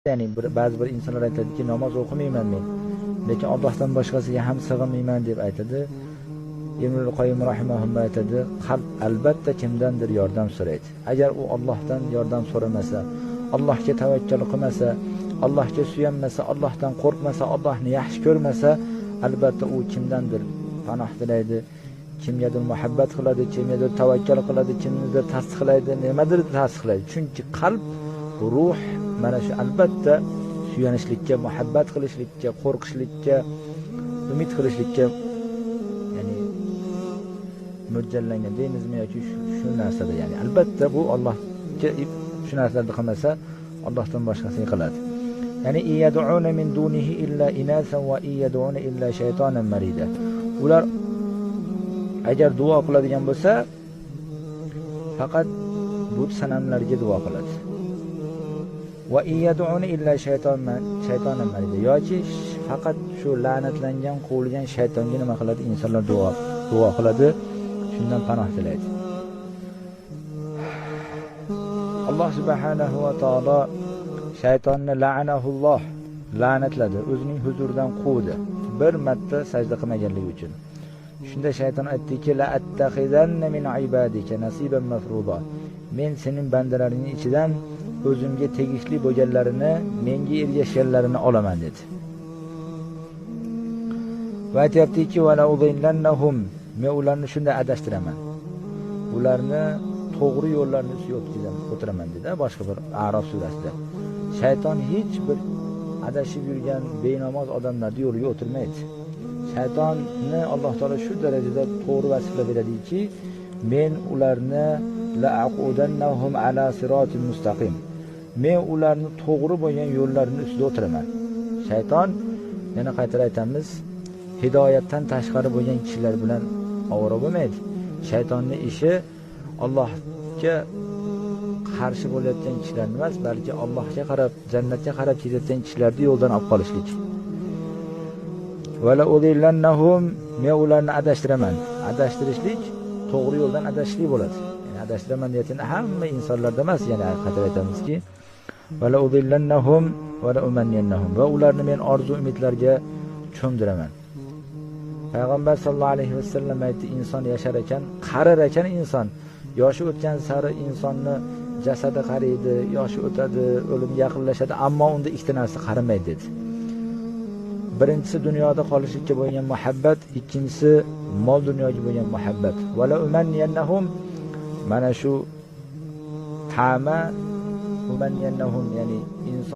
Ya'ni ba'zi bir insonlar aytadiki, namoz o'qimayman men, lekin Allohdan boshqasiga ham sig'inmayman deb aytadi. Ibnul Qoyyim rahimahulloh aytadi, qalb albatta kimdandir yordam so'raydi. Agar u Allohdan yordam so'ramasa, Allohga tavakkal qilmasa, Allohga suyanmasa, Allohdan qo'rqmasa, Allohni yaxshi ko'rmasa, albatta u kimdandir panoh tilaydi, kimgadir muhabbat qiladi, kimgadir tavakkal qiladi, kimnidir tasdiqlaydi, nimadir tasdiqlaydi. Chunki qalb, ruh mana shu albatta suyanishlikka, muhabbat qilishlikka, qo'rqishlikka, umid qilishlikka ya'ni mo'ljallangan deymizmi yoki shu narsada, ya'ni albatta bu Allohga shu narsalarni qilmasa, Allohdan boshqasiga qiladi. Ya'ni iyad'una min dunihi illa inasan va iyad'una illa shaytonan marida. Ular agar duo qiladigan bo'lsa, faqat bu sanamlarga duo qiladi. Va iyad'una illa shaytonan marida. Yoki faqat shu la'natlangan, qo'lgan shaytonga nima qiladi? Insonlar duo qiladi, shundan panoh tilaydi. Alloh subhanahu va taolo shaytonni la'anahulloh, la'natladi, o'zining huzuridan quvdi, bir marta sajda qilmaganligi uchun. Shunda shayton aytdiki, la attaxidanna min ibadika nasiban mafruḍa. Men sening bandalaringning ichidan o'zimga tegishli bo'lganlarini, menga ergashganlarini olaman dedi. Va aytayaptiki, va la udillannahum, men ularni shunday adashtiraman. Ularni to'g'ri yo'llarni ustiga o'tiraman dedi boshqa bir A'rof surasida. Shayton hech bir adashib yurgan benamoz odamlarni yo'liga o'tirmaydi. Shaytonni Alloh taolo shu darajada to'g'ri vasflab beradiki, men ularni la aqudannahum ala siratin mustaqim. Men ularni to'g'ri bo'lgan yo'llarini ustida o'tiraman. Shayton, yana qaytarib aytamiz, hidoyatdan tashqari bo'lgan kishilar bilan ovora bo'lmaydi. Shaytonning ishi Allohga qarshi bo'layotgan kishilarni emas, balki Allohga qarab, jannatga qarab ketayotgan kishilarni yo'ldan olib qolishlik. Va la udillannahum, men ularni adashtiraman. Adashtirishlik to'g'ri yo'ldan adashishlik bo'ladi. Ya'ni adashtiraman deyotgan hamma insonlarda emas, yana qaytarib aytamizki, va la udillannahum va la umanniyannahum, va ularni men orzu umidlarga cho'mdiraman. Payg'ambar sallallohu alayhi vasallam aytdi, inson yashar ekan, qarar ekan inson, yoshi o'tgan sari insonni jasadi qariydi, yoshi o'tadi, o'lim yaqinlashadi, ammo unda ikkita narsa qarimaydi dedi. Birinchisi dunyoda qolishlikka bo'lgan muhabbat, ikkinchisi mol dunyoga bo'lgan muhabbat. Va la umanniyannahum, mana shu tama umanniyannahum, ya'ni inson